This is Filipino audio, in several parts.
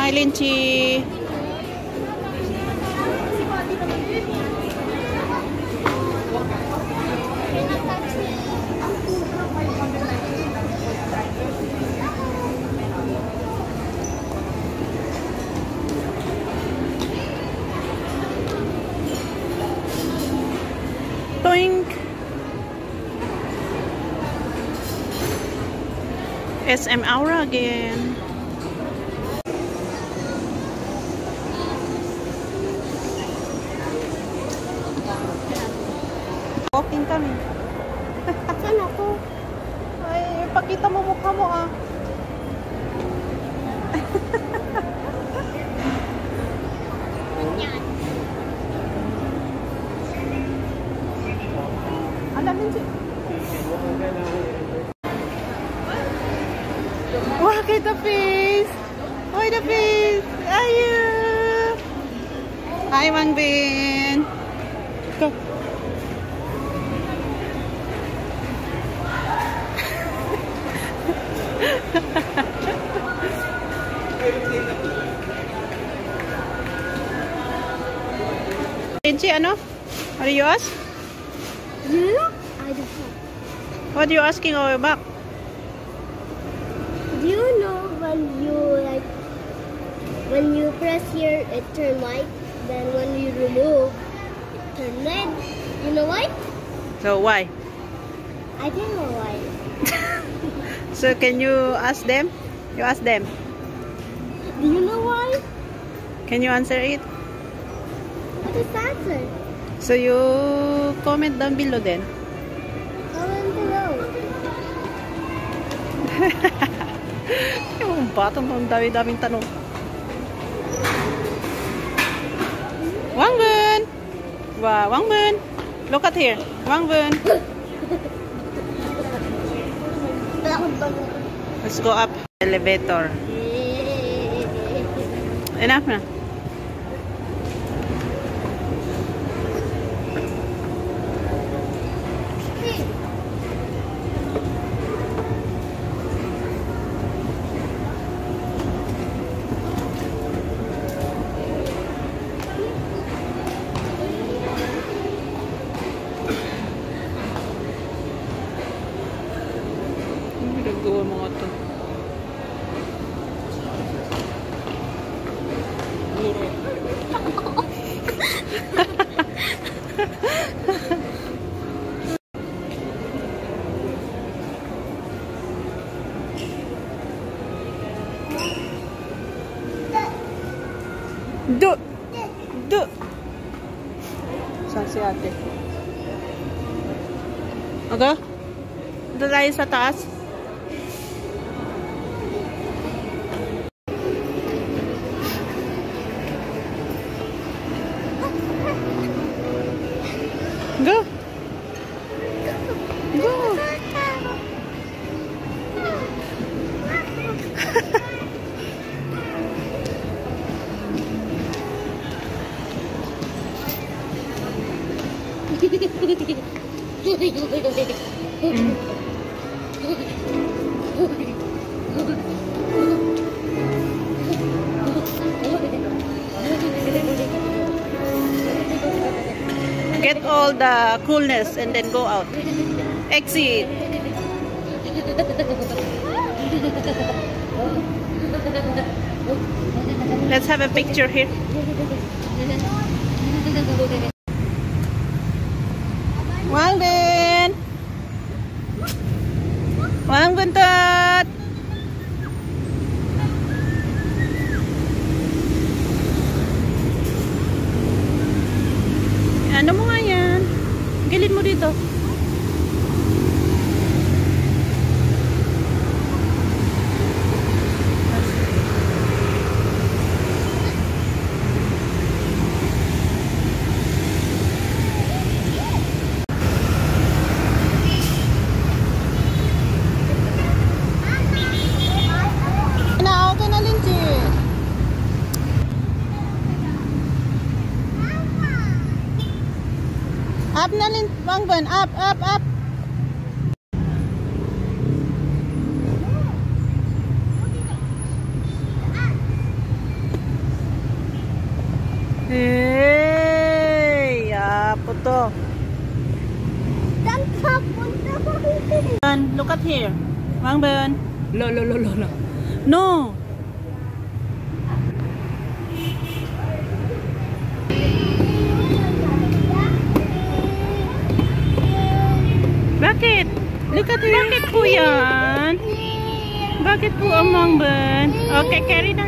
my lychee. Toink. SM Aura again. Walking kami. Saan ako? Ay, pakita mo mukha mo ah. Yan. Alam din siya. Wah, kay the face. Hoy, the face. Ayun. Hi, Mang Bin. Go. Lindsay, ano? What do you ask? You? I don't know. What are you asking over back? Do you know when you press here it turn white, then when you remove it turn red? You know why? So why? I don't know why. So can you ask them? You ask them. Do you know why? Can you answer it? What is the answer? So you comment down below then. Comment below. Yung batang ang dami-daming tanong. Wangbun! Wow, Wangbun! Look at here. Wangbun! Let's go up elevator. Enough na. Ginagawa mga to. Do! Do! Saan si ate? Okay? Ito tayo sa taas. Go! Go! Get all the coolness and then go out. Exit. Let's have a picture here. Wangbun! Wangbun tot! Ano mo nga yan? Gilid mo dito. Okay na, Lindsay. Up na, Wangbun. Up, up, up. dito. Saan ka punta mo? Look at here. Mang Ben. Lo. No. Bakit? Look at bakit po yan? Bakit po ang Mang Ben? Okay, carry na.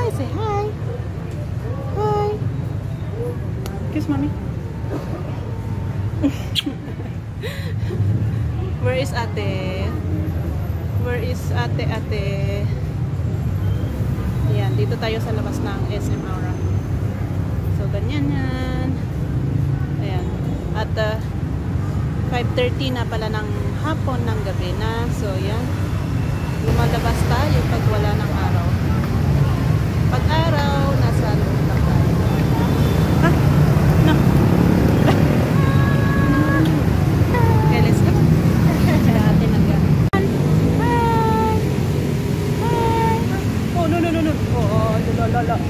Say hi. Hi. Kiss mommy. Where is ate? Where is ate? Yan, dito tayo sa labas ng SM Aura. So, ganyan yan. Ayan. At 5:30 na pala ng hapon ng gabi na. So, yan. Lumalabas tayo pag wala ng araw. Pag araw, nasa loob lang tayo. Ah! No! Okay, let's go. Dati nag-yan. Hi! Hi! Oh, no. Oh, lo.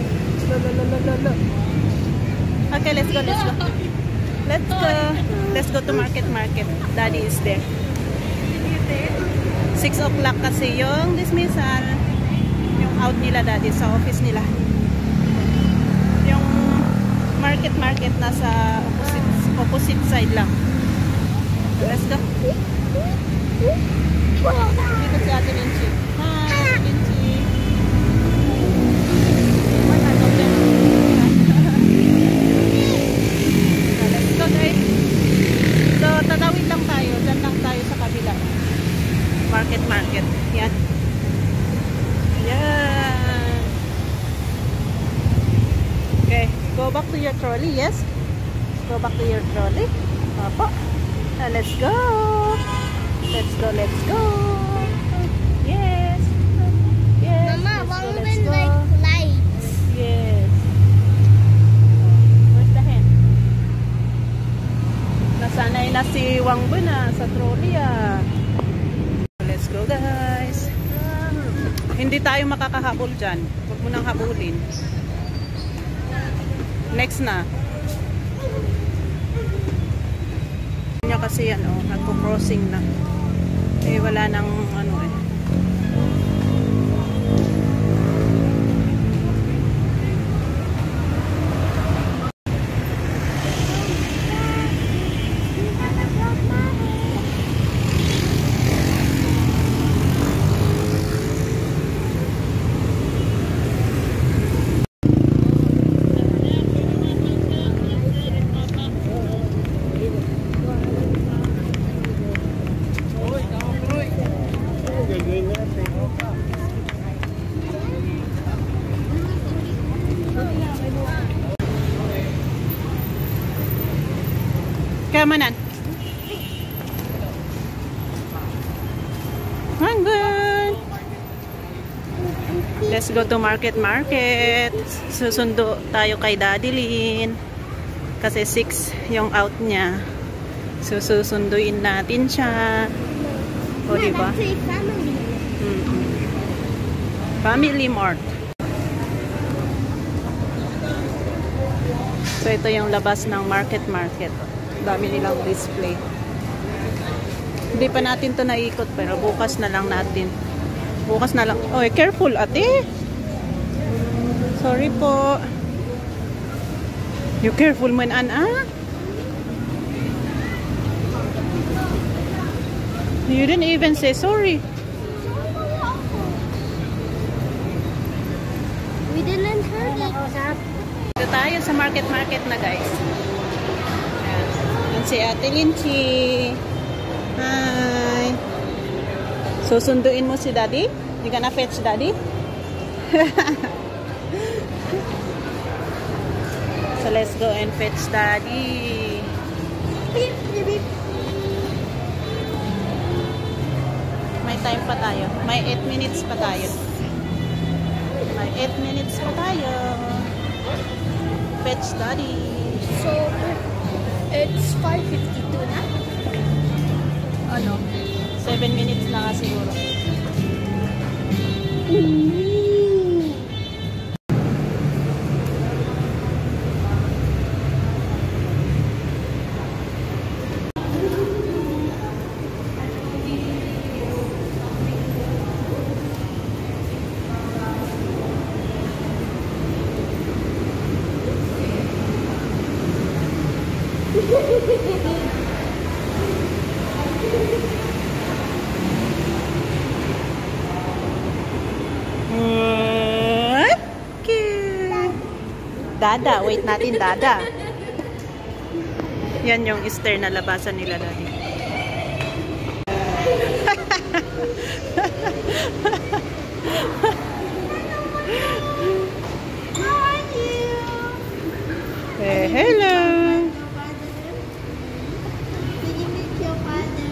Okay, let's go. Let's go to market. Daddy is there. 6 o'clock kasi yung dismissal. Yung out nila daddy sa office nila. Yung market nasa opposite side lang. Let's go. Dito si Ate Linchi. Hi, Ate Linchi. Let's go guys. So tatawid lang tayo. Diyan lang tayo sa kabila. Market. Yan. Yan. Okay. Go back to your trolley. Yes. Go back to your trolley. Apo. Let's go. Let's go. Yes. Mama, let's go. Like lights. Yes. Where's the hen? Nasanay na si Wang Bun sa trolley Let's go guys. Hindi tayo makakahabol dyan. Huwag mo nang habulin. Next na. Niya kasi yan nagpo-crossing na. Wala nang Kamanan. Hanggang. Let's go to market. Susundo tayo kay Daddy Lin. Kasi 6 yung out niya. So susunduin natin siya. O diba? Family Mart. So ito yung labas ng market. Dami nilang display. Hindi pa natin to naikot pero bukas na lang natin. Oh, careful ate. Sorry po. You careful man You didn't even say sorry. We didn't hurt it. Dito tayo sa market na guys. Yan si Ate Linchi. Hi. Susunduin mo si Daddy? You gonna fetch Daddy? So let's go and fetch Daddy. May time pa tayo. May 8 minutes pa tayo. Fetch Daddy. So it's 5:52 na? ano, 7 minutes na nga siguro. Okay. Dada, wait natin, Dada. Yan yung Easter na labasan nila dati. How are you? Eh, hello. Did you meet your father?